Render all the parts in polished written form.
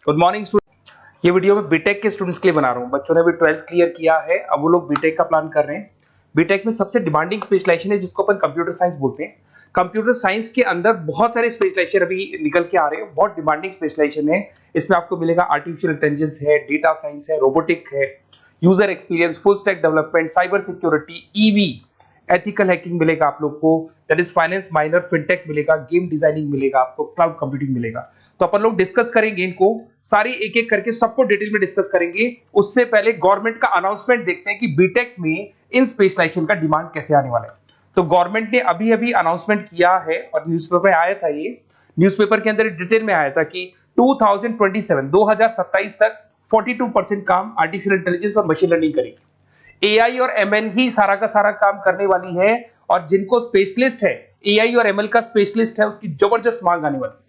Good morning student. ये video मैं BTech के स्टूडेंट्स के लिए बना रहा हूँ। बच्चों ने भी 12th क्लियर किया है, अब वो लोग बीटेक का प्लान कर रहे हैं। बीटेक में सबसे डिमांडिंग स्पेशलाइजेशन है जिसको अपन कंप्यूटर साइंस बोलते हैं। कंप्यूटर साइंस के अंदर बहुत सारे स्पेशलाइजेशन अभी निकल के आ रहे हैं, बहुत डिमांडिंग स्पेशलाइजेशन है। इसमें आपको मिलेगा आर्टिफिशियल इंटेलिजेंस है, डेटा साइंस है, रोबोटिक है, user experience, full stack development, cyber security, EV, ethical hacking मिलेगा आप लोग को, that is finance minor, fintech मिलेगा, गेम डिजाइनिंग मिलेगा, आपको क्लाउड कंप्यूटिंग मिलेगा। तो अपन लोग डिस्कस करेंगे इनको सारी एक एक करके, सबको डिटेल में डिस्कस करेंगे। उससे पहले गवर्नमेंट का अनाउंसमेंट देखते हैं कि बीटेक में इन स्पेशलाइजेशन का डिमांड कैसे आने वाला है। तो गवर्नमेंट ने अभी अभी अनाउंसमेंट किया है और न्यूज़पेपर में आया था, ये न्यूज़पेपर के अंदर डिटेल में आया था कि 2027 तक 42% काम आर्टिफिशियल इंटेलिजेंस और मशीन लर्निंग करेगी। एआई और एमएल ही सारा का सारा काम करने वाली है, और जिनको स्पेशलिस्ट है, एआई और एमएल का स्पेशलिस्ट है, उसकी जबरदस्त मांग आने वाली है।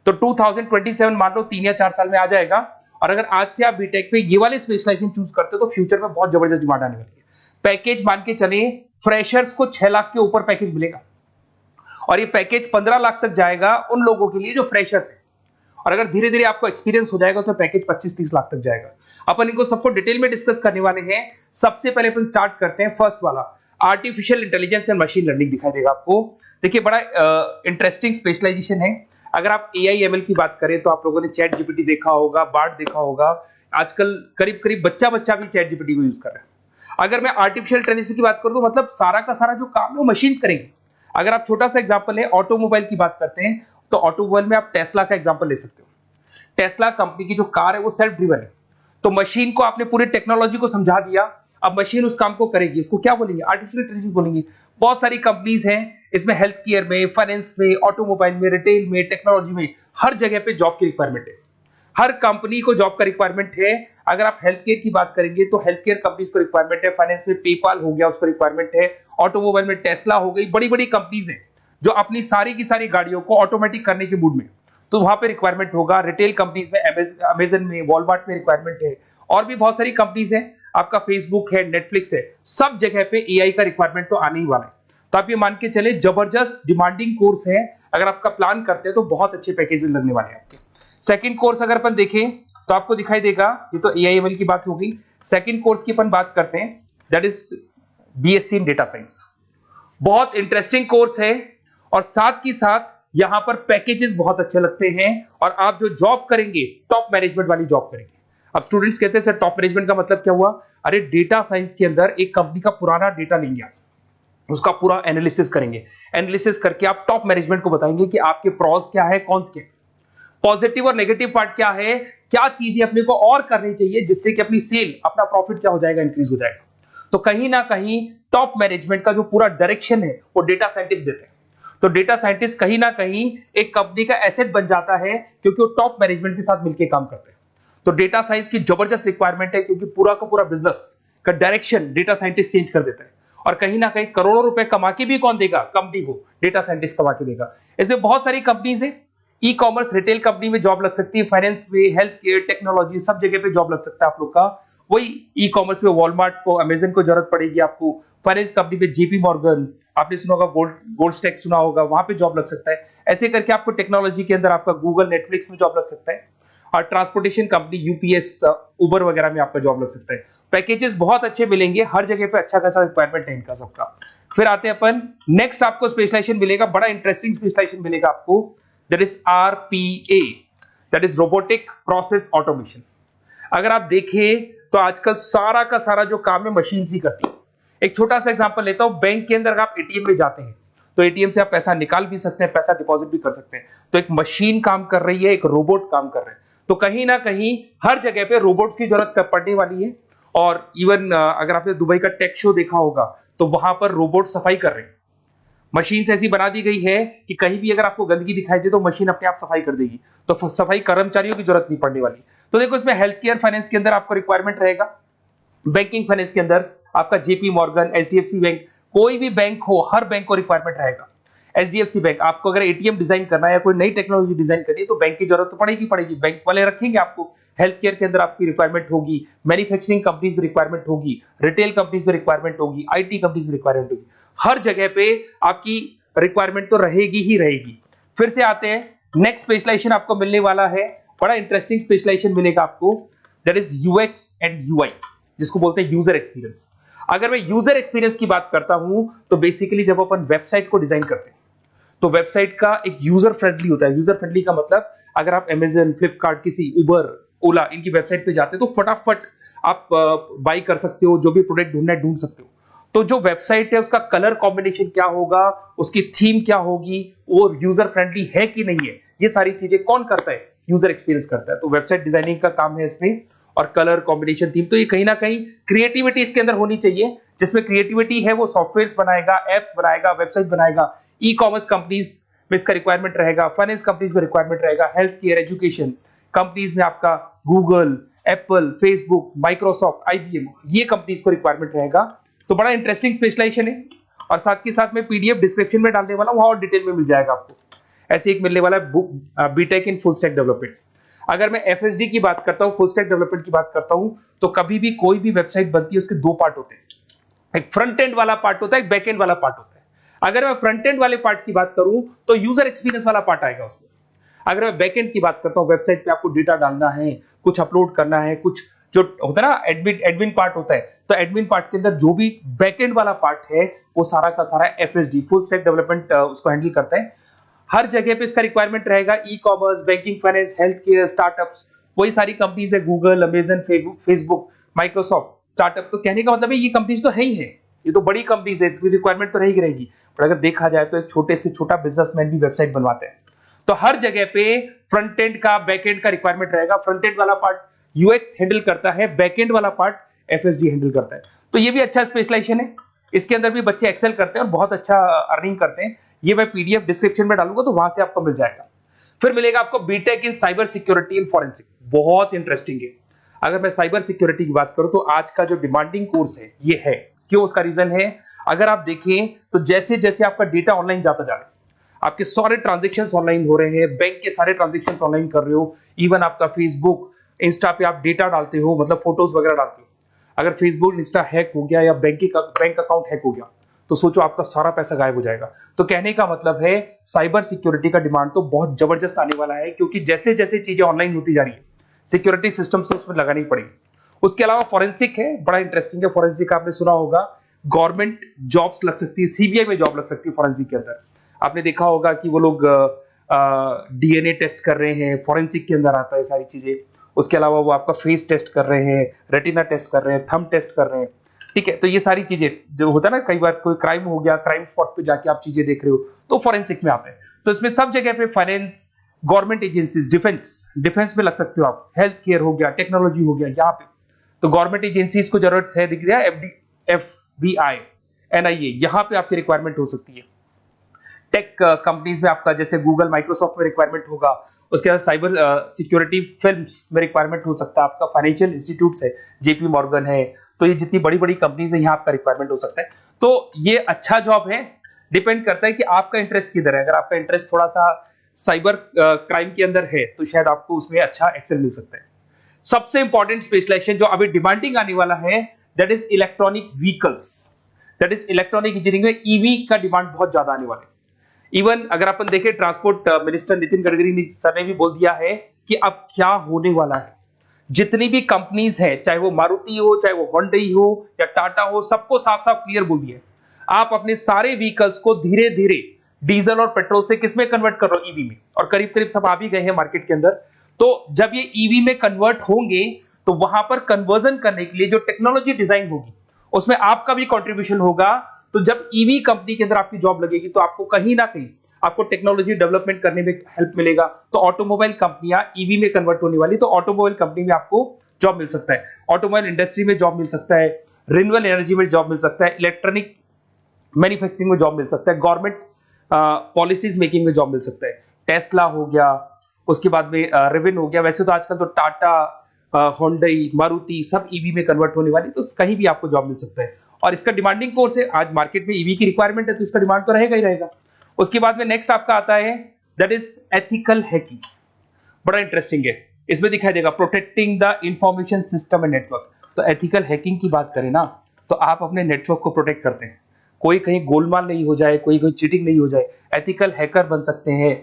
तो 2027 मान लो 3 या 4 साल में आ जाएगा। और अगर आज से आप बीटेक पे ये वाले स्पेशलाइजेशन चूज करते हो तो फ्यूचर में बहुत जबरदस्त डिमांड आने वाली है। पैकेज मान के चले, फ्रेशर्स को 6 लाख के ऊपर पैकेज मिलेगा, और ये पैकेज 15 लाख तक जाएगा उन लोगों के लिए जो फ्रेशर्स है। और अगर धीरे धीरे आपको एक्सपीरियंस हो जाएगा तो पैकेज 25-30 लाख तक जाएगा। अपन इनको सबको डिटेल में डिस्कस करने वाले हैं। सबसे पहले अपन स्टार्ट करते हैं फर्स्ट वाला, artificial intelligence and machine learning दिखाई देगा आपको। देखिए बड़ा इंटरेस्टिंग स्पेशलाइजेशन है। अगर आप एआई एमएल की बात करें तो आप लोगों ने चैट जीपीटी देखा होगा, बार्ड देखा होगा। आजकल करीब करीब बच्चा भी चैट जीपीटी को यूज कर रहा है। अगर मैं आर्टिफिशियल इंटेलिजेंस की बात करूं तो मतलब सारा का सारा जो काम है वो मशीन्स करेंगे। अगर आप छोटा सा एग्जांपल है, ऑटोमोबाइल की बात करते हैं तो ऑटोमोबाइल में आप टेस्ला का एग्जांपल ले सकते हो। टेस्ला कंपनी की जो कार है वो सेल्फ ड्रिवन है। तो मशीन को आपने पूरी टेक्नोलॉजी को समझा दिया, अब मशीन उस काम को करेगी। इसको क्या बोलेंगे? आर्टिफिशियल इंटेलिजेंस बोलेंगे। बहुत सारी कंपनीज हैं इसमें, हेल्थ केयर में, फाइनेंस में, ऑटोमोबाइल में, रिटेल में, टेक्नोलॉजी में, हर जगह पे जॉब की रिक्वायरमेंट है। हर कंपनी को जॉब का रिक्वायरमेंट है। अगर आप हेल्थ केयर की बात करेंगे तो हेल्थ केयर कंपनीज को रिक्वायरमेंट है, फाइनेंस में पेपाल हो गया उसको रिक्वायरमेंट है, ऑटोमोबाइल में टेस्ला हो गई, बड़ी बड़ी कंपनीज हैं जो अपनी सारी की सारी गाड़ियों को ऑटोमेटिक करने के मूड में, तो वहां पे रिक्वायरमेंट होगा। रिटेल कंपनीज में अमेजन में, वॉलमार्ट में रिक्वायरमेंट है, और भी बहुत सारी कंपनीज हैं, आपका फेसबुक है, नेटफ्लिक्स है, सब जगह पे एआई का रिक्वायरमेंट तो आने ही वाला है। तो आप ये मान के चले जबरदस्त डिमांडिंग कोर्स है। अगर आपका प्लान करते हैं तो बहुत अच्छे पैकेजेस लगने वाले हैं आपके। सेकंड कोर्स अगर अपन देखें तो आपको दिखाई देगा, ये तो एआई एमएल की बात हो गई। सेकंड कोर्स की अपन बात करते हैं, that is BSc in data science. बहुत इंटरेस्टिंग कोर्स है, और साथ ही साथ यहां पर पैकेजेस बहुत अच्छे लगते हैं, और आप जो जॉब करेंगे टॉप मैनेजमेंट वाली जॉब करेंगे। अब स्टूडेंट्स कहते हैं सर टॉप मैनेजमेंट का मतलब क्या हुआ? अरे डेटा साइंस के अंदर एक कंपनी का पुराना डेटा लेंगे आप, उसका पूरा एनालिसिस करेंगे, एनालिसिस करके आप टॉप मैनेजमेंट को बताएंगे कि आपके प्रॉस क्या है, कॉन्स क्या है, पॉजिटिव और नेगेटिव पार्ट क्या है, क्या चीजें अपने को और करनी चाहिए जिससे कि अपनी सेल, अपना प्रॉफिट क्या हो जाएगा, इंक्रीज हो जाएगा। तो कहीं ना कहीं टॉप मैनेजमेंट का जो पूरा डायरेक्शन है वो डेटा साइंटिस्ट देते हैं। तो डेटा साइंटिस्ट कहीं ना कहीं एक कंपनी का एसेट बन जाता है, क्योंकि वो टॉप मैनेजमेंट के साथ मिलकर काम करते हैं। तो डेटा साइंस की जबरदस्त रिक्वायरमेंट है, क्योंकि पूरा का पूरा बिजनेस का डायरेक्शन डेटा साइंटिस्ट चेंज कर देता है। और कहीं ना कहीं करोड़ों रुपए कमा के भी कौन देगा? कंपनी को डेटा साइंटिस्ट कमा के देगा। ऐसे बहुत सारी कंपनीज है, ई कॉमर्स, रिटेल कंपनी में जॉब लग सकती है, फाइनेंस में, हेल्थ केयर, टेक्नोलॉजी, सब जगह पे जॉब लग सकता है आप लोग का। वही ई कॉमर्स में वॉलमार्ट को, अमेजन को जरूरत पड़ेगी आपको। फाइनेंस कंपनी में जेपी मॉर्गन, आपने सुना होगा, गोल्ड स्टैक सुना होगा, वहां पे जॉब लग सकता है। ऐसे करके आपको टेक्नोलॉजी के अंदर आपका गूगल, नेटफ्लिक्स में जॉब लग सकता है। और ट्रांसपोर्टेशन कंपनी, यूपीएस, उबर वगैरह में आपका जॉब लग सकता है। पैकेजेस बहुत अच्छे मिलेंगे, हर जगह पे अच्छा खासा रिक्वायरमेंट है इनका सबका। फिर आते हैं अपन नेक्स्ट, आपको स्पेशलाइजेशन मिलेगा, बड़ा इंटरेस्टिंग स्पेशलाइजेशन मिलेगा आपको, that is RPA, that is robotic process automation. अगर आप देखें तो आजकल सारा का सारा जो काम है मशीन ही करती है। एक छोटा सा एग्जांपल लेता हूं, बैंक के अंदर आप एटीएम में जाते हैं तो एटीएम से आप पैसा निकाल भी सकते हैं, पैसा डिपॉजिट भी कर सकते हैं। तो एक मशीन काम कर रही है, एक रोबोट काम कर रहे हैं। तो कहीं ना कहीं हर जगह पे रोबोट्स की जरूरत पड़ने वाली है। और इवन अगर आपने दुबई का टेक शो देखा होगा तो वहां पर रोबोट सफाई कर रहे हैं। मशीन ऐसी बना दी गई है कि कहीं भी अगर आपको गंदगी दिखाई दे तो मशीन अपने आप सफाई कर देगी। तो सफाई कर्मचारियों की जरूरत नहीं पड़ने वाली। तो देखो इसमें हेल्थ केयर, फाइनेंस के अंदर आपको रिक्वायरमेंट रहेगा। बैंकिंग फाइनेंस के अंदर आपका जेपी मॉर्गन, एचडीएफसी बैंक, कोई भी बैंक हो, हर बैंक को रिक्वायरमेंट रहेगा। एचडीएफसी बैंक, आपको अगर एटीएम डिजाइन करना है या कोई नई टेक्नोलॉजी डिजाइन करनी है तो बैंक की जरूरत तो पड़ेगी, बैंक वाले रखेंगे आपको। हेल्थ केयर के अंदर आपकी रिक्वायरमेंट होगी, मैन्युफैक्चरिंग कंपनीज में रिक्वायरमेंट होगी, रिटेल कंपनीज में रिक्वायरमेंट होगी, आईटी कंपनीज में रिक्वायरमेंट होगी। हर जगह पे आपकी रिक्वायरमेंट तो रहेगी ही रहेगी। फिर से आते हैं, नेक्स्ट स्पेशलाइजेशन आपको मिलने वाला है बड़ा इंटरेस्टिंग स्पेशलाइजेशन मिलेगा आपको, that is UX and UI, जिसको बोलते हैं यूजर एक्सपीरियंस। अगर मैं यूजर एक्सपीरियंस की बात करता हूं तो बेसिकली जब अपन वेबसाइट को डिजाइन करते हैं तो वेबसाइट का एक यूजर फ्रेंडली होता है। यूजर फ्रेंडली का मतलब अगर आप अमेजन, फ्लिपकार्ट, किसी उबर, ओला इनकी वेबसाइट पे जाते हैं तो फटाफट आप बाई कर सकते हो, जो भी प्रोडक्ट ढूंढना है ढूंढ सकते हो। तो जो वेबसाइट है उसका कलर कॉम्बिनेशन क्या होगा, उसकी थीम क्या होगी, वो यूजर फ्रेंडली है कि नहीं है, ये सारी चीजें कौन करता है, यूजर एक्सपीरियंस करता है। तो वेबसाइट डिजाइनिंग का काम है इसमें, और कलर कॉम्बिनेशन, थीम, तो ये कहीं ना कहीं क्रिएटिविटी इसके अंदर होनी चाहिए। जिसमें क्रिएटिविटी है वो सॉफ्टवेयर बनाएगा, एप्स बनाएगा, वेबसाइट बनाएगा। ई कॉमर्स कंपनीज में इसका रिक्वायरमेंट रहेगा, फाइनेंस कंपनीज में रिक्वायरमेंट रहेगा, हेल्थ केयर, एजुकेशन कंपनीज में आपका Google, Apple, Facebook, Microsoft, IBM, ये कंपनीज को रिक्वायरमेंट रहेगा। तो बड़ा इंटरेस्टिंग स्पेशलाइजेशन है, और साथ के साथ में पीडीएफ डिस्क्रिप्शन में डालने वाला हूं, वहां और डिटेल में मिल जाएगा आपको। ऐसे एक मिलने वाला है book, BTech in full stack development. अगर मैं एफएसडी की बात करता हूं, फुल स्टैक डेवलपमेंट की बात करता हूं, तो कभी भी कोई भी वेबसाइट बनती है उसके दो पार्ट होते हैं, एक फ्रंट एंड वाला पार्ट होता है, एक बैक एंड वाला पार्ट होता है। अगर मैं फ्रंट एंड वाले पार्ट की बात करूं तो यूजर एक्सपीरियंस वाला पार्ट आएगा उसमें। अगर मैं बैक एंड की बात करता हूं, वेबसाइट पे आपको डेटा डालना है, कुछ अपलोड करना है, कुछ जो होता है ना एडमिन पार्ट होता है, तो एडमिन पार्ट के अंदर जो भी बैक एंड वाला पार्ट है वो सारा का सारा एफएसडी, फुल स्टैक डेवलपमेंट, उसको हैंडल करता है। हर जगह पे इसका रिक्वायरमेंट रहेगा, e commerce, banking, finance, health care, startups, वही सारी कंपनीज है, Google, Amazon, Facebook, Microsoft, startup. तो कहने का मतलब है ये कंपनीज तो है ही है, ये तो बड़ी कंपनीज है, इसकी रिक्वायरमेंट तो रहेगी। पर अगर देखा जाए तो एक छोटे से छोटा बिजनेसमैन भी वेबसाइट बनवाते हैं। तो हर जगह पे फ्रंट एंड का, बैक एंड का रिक्वायरमेंट रहेगा। फ्रंट एंड वाला पार्ट यूएक्स हैंडल करता है, बैक एंड वाला पार्ट एफएसडी हैंडल करता है। तो ये भी अच्छा स्पेशलाइजेशन है, इसके अंदर भी बच्चे एक्सेल करते हैं और बहुत अच्छा अर्निंग करते हैं। ये मैं पीडीएफ डिस्क्रिप्शन में डालूंगा तो वहां से आपको मिल जाएगा। फिर मिलेगा आपको BTech in cyber security and forensic, बहुत इंटरेस्टिंग है। अगर मैं साइबर सिक्योरिटी की बात करूं तो आज का जो डिमांडिंग कोर्स है ये है। क्यों? उसका रीजन है, अगर आप देखें तो जैसे जैसे आपका डेटा ऑनलाइन जाता जा रहा है, आपके सारे ट्रांजेक्शन्स ऑनलाइन हो रहे हैं, बैंक के सारे ट्रांजेक्शन्स ऑनलाइन कर रहे हो, इवन आपका फेसबुक, इंस्टा पे आप डेटा डालते हो, मतलब फोटोज वगैरह डालते हो। अगर फेसबुक, इंस्टा हैक हो गया या बैंक अकाउंट हैक हो गया तो सोचो आपका सारा पैसा गायब हो जाएगा। तो कहने का मतलब है साइबर सिक्योरिटी का डिमांड तो बहुत जबरदस्त आने वाला है, क्योंकि जैसे जैसे चीजें ऑनलाइन होती जा रही है सिक्योरिटी सिस्टम्स तो उसमें लगानी पड़ेगी। उसके अलावा फॉरेंसिक है, बड़ा इंटरेस्टिंग है। फॉरेंसिक आपने सुना होगा, गवर्नमेंट जॉब्स लग सकती है, सीबीआई में जॉब लग सकती है फॉरेंसिक के अंदर। आपने देखा होगा कि वो लोग डीएनए टेस्ट कर रहे हैं, फॉरेंसिक के अंदर आता है सारी चीजें। उसके अलावा वो आपका फेस टेस्ट कर रहे हैं, रेटिना टेस्ट कर रहे हैं, थंब टेस्ट कर रहे हैं, ठीक है। तो ये सारी चीजें जो होता है ना, कई बार कोई क्राइम हो गया, क्राइम स्पॉट पे जाके आप चीजें देख रहे हो तो फॉरेंसिक में आता है। तो इसमें सब जगह पे फाइनेंस, गवर्नमेंट एजेंसीज, डिफेंस में लग सकते हो आप, हेल्थ केयर हो गया, टेक्नोलॉजी हो गया, यहाँ पे तो गवर्नमेंट एजेंसीज को जरूरत है, दिख रहा है, एफबीआई, एनआईए, यहाँ पे आपकी रिक्वायरमेंट हो सकती है। टेक कंपनीज में आपका जैसे गूगल, माइक्रोसॉफ्ट में रिक्वायरमेंट होगा। उसके बाद साइबर सिक्योरिटी फिल्म्स में रिक्वायरमेंट हो सकता है आपका, फाइनेंशियल इंस्टीट्यूट्स है, जेपी मॉर्गन है, तो ये जितनी बड़ी बड़ी कंपनीज है यहाँ आपका रिक्वायरमेंट हो सकता है। तो ये अच्छा जॉब है, डिपेंड करता है कि आपका इंटरेस्ट किधर है। अगर आपका इंटरेस्ट थोड़ा सा साइबर क्राइम के अंदर है तो शायद आपको उसमें अच्छा एक्सेल मिल सकता है। सबसे इंपॉर्टेंट स्पेशलाइजेशन जो अभी डिमांडिंग आने वाला है, that is electronic vehicles, that is electronic engineering में ईवी का डिमांड बहुत ज्यादा आने वाला है। इवन अगर अपन देखें, transport minister Nitin Gadkari sir ने भी बोल दिया है कि अब क्या होने वाला है, जितनी भी कंपनीज है, चाहे वो मारुति हो, चाहे वो होंडई हो या टाटा हो, सबको साफ साफ क्लियर बोल दिया, आप अपने सारे व्हीकल्स को धीरे धीरे डीजल और पेट्रोल से किसमें कन्वर्ट कर रहे हो, ईवी में। और करीब करीब सब आ भी गए हैं मार्केट के अंदर। तो जब ये ईवी में कन्वर्ट होंगे तो वहां पर कन्वर्जन करने के लिए जो टेक्नोलॉजी डिजाइन होगी उसमें आपका भी कंट्रीब्यूशन होगा। तो जब ईवी कंपनी के अंदर आपकी जॉब लगेगी तो आपको कहीं ना कहीं आपको टेक्नोलॉजी डेवलपमेंट करने में हेल्प मिलेगा। तो ऑटोमोबाइल कंपनियां ईवी में कन्वर्ट होने वाली, तो ऑटोमोबाइल कंपनी में आपको जॉब मिल सकता है, ऑटोमोबाइल इंडस्ट्री में जॉब मिल सकता है, रिन्यूएबल एनर्जी में जॉब मिल सकता है, इलेक्ट्रॉनिक मैन्युफैक्चरिंग में जॉब मिल सकता है, गवर्नमेंट पॉलिसीज मेकिंग में जॉब मिल सकता है। टेस्ला हो गया, उसके बाद में रिविन हो गया। वैसे तो आजकल तो टाटा, होंडई, मारुति सब ईवी में कन्वर्ट होने वाली, तो कहीं भी आपको जॉब मिल सकता है। और इसका डिमांडिंग कोर्स है, आज मार्केट में ईवी की रिक्वायरमेंट है तो इसका डिमांड तो रहेगा ही रहेगा। उसके बाद में नेक्स्ट आपका आता है दैट इज एथिकल हैकिंग, बड़ा इंटरेस्टिंग है। इसमें दिखाई देगा protecting the information system and network. तो एथिकल हैकिंग की बात करें ना, तो आप अपने नेटवर्क को प्रोटेक्ट करते हैं, कोई कहीं गोलमाल नहीं हो जाए, कोई चीटिंग नहीं हो जाए। एथिकल हैकर बन सकते हैं,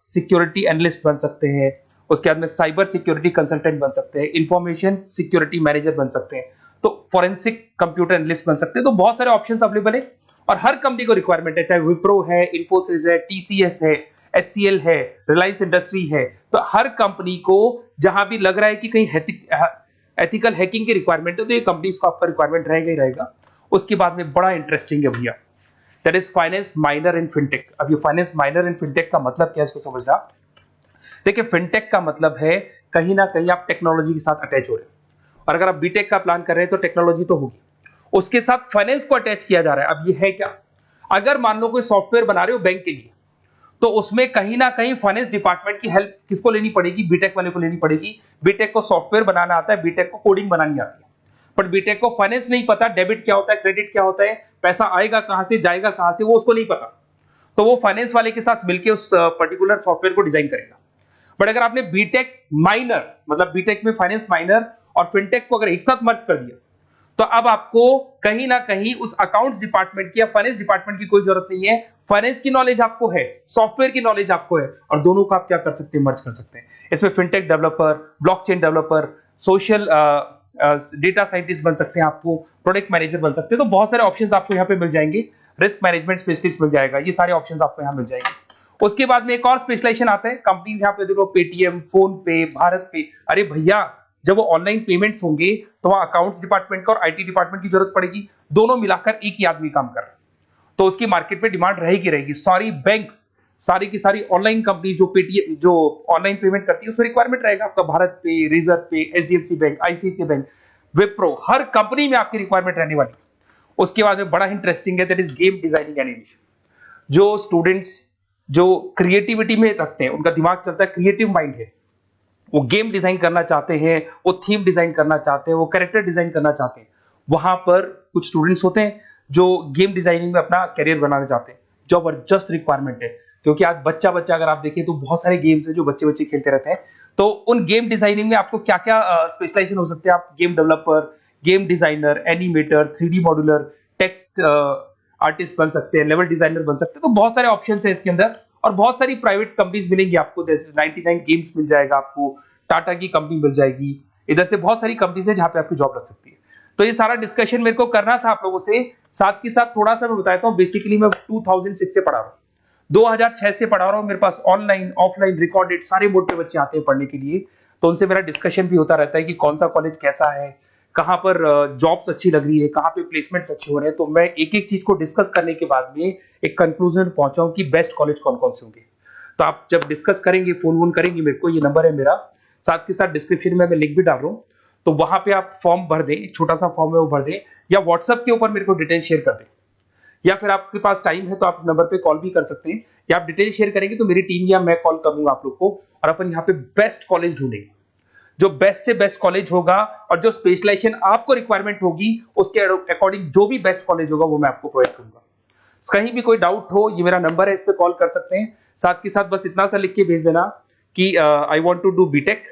सिक्योरिटी एनालिस्ट बन सकते हैं, उसके बाद में साइबर सिक्योरिटी कंसल्टेंट बन सकते हैं, इंफॉर्मेशन सिक्योरिटी मैनेजर बन सकते हैं, तो फॉरेंसिक कंप्यूटर एनालिस्ट बन सकते हैं। तो बहुत सारे ऑप्शंस अवेलेबल है और हर कंपनी को रिक्वायरमेंट है, चाहे विप्रो है, इन्फोसिस है, टीसीएस है, एचसीएल है, रिलायंस इंडस्ट्री है। तो हर कंपनी को जहां भी लग रहा है कि कहीं एथिकल हैकिंग की रिक्वायरमेंट है तो ये कंपनीज को आपका रिक्वायरमेंट रहेगा ही रहेगा। उसके बाद में बड़ा इंटरेस्टिंग है भैया, that is finance minor in fintech. अब ये फाइनेंस माइनर इन फिनटेक का मतलब क्या है इसको समझना। देखिए फिनटेक का मतलब है कहीं ना कहीं आप टेक्नोलॉजी के साथ अटैच हो रहे हैं, और अगर आप बीटेक का प्लान कर रहे हैं तो टेक्नोलॉजी तो होगी, उसके साथ फाइनेंस को अटैच किया जा रहा है। अब ये है क्या, अगर मान लो कोई सॉफ्टवेयर बना रहे हो बैंक के लिए, तो उसमें कहीं ना कहीं फाइनेंस डिपार्टमेंट की हेल्प किसको लेनी पड़ेगी, बीटेक वाले को लेनी पड़ेगी। बीटेक को सॉफ्टवेयर बनाना आता है, बीटेक को कोडिंग बनानी आती है, बट बीटेक को फाइनेंस नहीं पता, डेबिट क्या होता है, क्रेडिट क्या होता है, पैसा आएगा कहां से, जाएगा कहां से, वो उसको नहीं पता। तो वो फाइनेंस वाले के साथ मिलकर उस पर्टिकुलर सॉफ्टवेयर को डिजाइन करेगा। बट अगर आपने बीटेक माइनर, मतलब बीटेक में फाइनेंस माइनर और फिनटेक को अगर एक साथ मर्ज कर दिया, तो अब आपको कहीं ना कहीं उस अकाउंट्स डिपार्टमेंट की या फाइनेंस डिपार्टमेंट की कोई जरूरत नहीं है। फाइनेंस की नॉलेज आपको है, सॉफ्टवेयर की नॉलेज आपको है, और दोनों को आप क्या कर सकते हैं, मर्ज कर सकते हैं। इसमें fintech developer, blockchain developer, social data scientist बन सकते हैं, आपको प्रोडक्ट मैनेजर बन सकते हैं। तो बहुत सारे ऑप्शंस आपको यहाँ पे मिल जाएंगे, रिस्क मैनेजमेंट स्पेशलिस्ट मिल जाएगा, ये सारे ऑप्शंस आपको यहाँ मिल जाएंगे। उसके बाद में एक और स्पेशलाइजेशन आता है, कंपनीज यहाँ पे देखो पेटीएम, फोन पे, भारत पे। अरे भैया जब वो ऑनलाइन पेमेंट्स होंगे तो वहां अकाउंट्स डिपार्टमेंट का और आईटी डिपार्टमेंट की जरूरत पड़ेगी, दोनों मिलाकर एक ही आदमी काम कर रहा है, तो उसकी मार्केट में डिमांड रहेगी रहेगी। सारी बैंक्स, सारी की सारी ऑनलाइन कंपनी जो पेटीएम, जो ऑनलाइन पेमेंट करती है, उसमें रिक्वायरमेंट रहेगा आपका भारत पे, Razorpay, HDFC bank, ICICI bank, Wipro, हर कंपनी में आपकी रिक्वायरमेंट रहने वाली। उसके बाद में बड़ा इंटरेस्टिंग है, that is game designing animation. जो स्टूडेंट्स जो क्रिएटिविटी में रखते हैं, उनका दिमाग चलता है, क्रिएटिव माइंड है, वो गेम डिजाइन करना चाहते हैं, वो थीम डिजाइन करना चाहते हैं, वो कैरेक्टर डिजाइन करना चाहते हैं, वहां पर कुछ स्टूडेंट्स होते हैं जो गेम डिजाइनिंग में अपना करियर बनाना चाहते हैं। जबरदस्त रिक्वायरमेंट है, क्योंकि आज बच्चा बच्चा अगर आप देखें तो बहुत सारे गेम्स हैं जो बच्चे बच्चे खेलते रहते हैं। तो उन गेम डिजाइनिंग में आपको क्या क्या स्पेशलाइजेशन हो सकते हैं, आप game developer, game designer, animator, 3D modular, text artist बन सकते हैं, लेवल डिजाइनर बन सकते हैं। तो बहुत सारे ऑप्शंस हैं इसके अंदर, और बहुत सारी प्राइवेट कंपनीज मिलेंगी आपको, जैसे 99 गेम्स मिल जाएगा आपको, टाटा की कंपनी मिल जाएगी, इधर से बहुत सारी कंपनीज है जहां पे आपकी जॉब लग सकती है। तो ये सारा डिस्कशन मेरे को करना था आप लोगों से, साथ के साथ थोड़ा सा मैं बताता हूँ। बेसिकली मैं 2006 से पढ़ा रहा हूँ, 2006 से पढ़ा रहा हूँ। मेरे पास ऑनलाइन ऑफलाइन रिकॉर्डेड सारे बोर्ड पे बच्चे आते हैं पढ़ने के लिए, तो उनसे मेरा डिस्कशन भी होता रहता है कि कौन सा कॉलेज कैसा है, कहाँ पर जॉब्स अच्छी लग रही है, कहाँ पे प्लेसमेंट्स अच्छे हो रहे हैं। तो मैं एक एक चीज को डिस्कस करने के बाद में एक कंक्लूजन में पहुंचा हूं कि बेस्ट कॉलेज कौन कौन से होंगे। तो आप जब डिस्कस करेंगे, फोन वोन करेंगे मेरे को, ये नंबर है मेरा, साथ के साथ डिस्क्रिप्शन में मैं लिंक भी डाल रहा हूँ, तो वहां पे आप फॉर्म भर दें, छोटा सा फॉर्म है वो भर दें, या व्हाट्सएप के ऊपर मेरे को डिटेल शेयर कर दें, या फिर आपके पास टाइम है तो आप इस नंबर पे कॉल भी कर सकते हैं, या आप डिटेल शेयर करेंगे तो मेरी टीम या मैं कॉल करूंगा आप लोग को, और अपन यहाँ पे बेस्ट कॉलेज ढूंढेंगे, जो बेस्ट से बेस्ट कॉलेज होगा, और जो स्पेशलाइजेशन आपको रिक्वायरमेंट होगी उसके अकॉर्डिंग जो भी बेस्ट कॉलेज होगा वो मैं आपको प्रोवाइड करूंगा। कहीं भी कोई डाउट हो, ये मेरा नंबर है, इस पे कॉल कर सकते हैं। साथ के साथ बस इतना सा लिख के भेज देना कि I want to do BTech,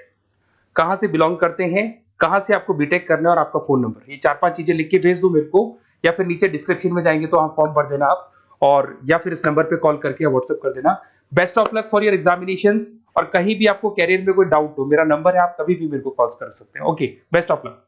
कहां से बिलोंग करते हैं, कहां से आपको बीटेक करना है, और आपका फोन नंबर, ये 4-5 चीजें लिख के भेज दो मेरे को, या फिर नीचे डिस्क्रिप्शन में जाएंगे तो आप फॉर्म भर देना आप, और या फिर इस नंबर पे कॉल करके या व्हाट्सएप कर देना। Best of luck for your examinations, और कहीं भी आपको कैरियर में कोई डाउट हो, मेरा नंबर है, आप कभी भी मेरे को कॉल कर सकते हैं। Okay, best of luck.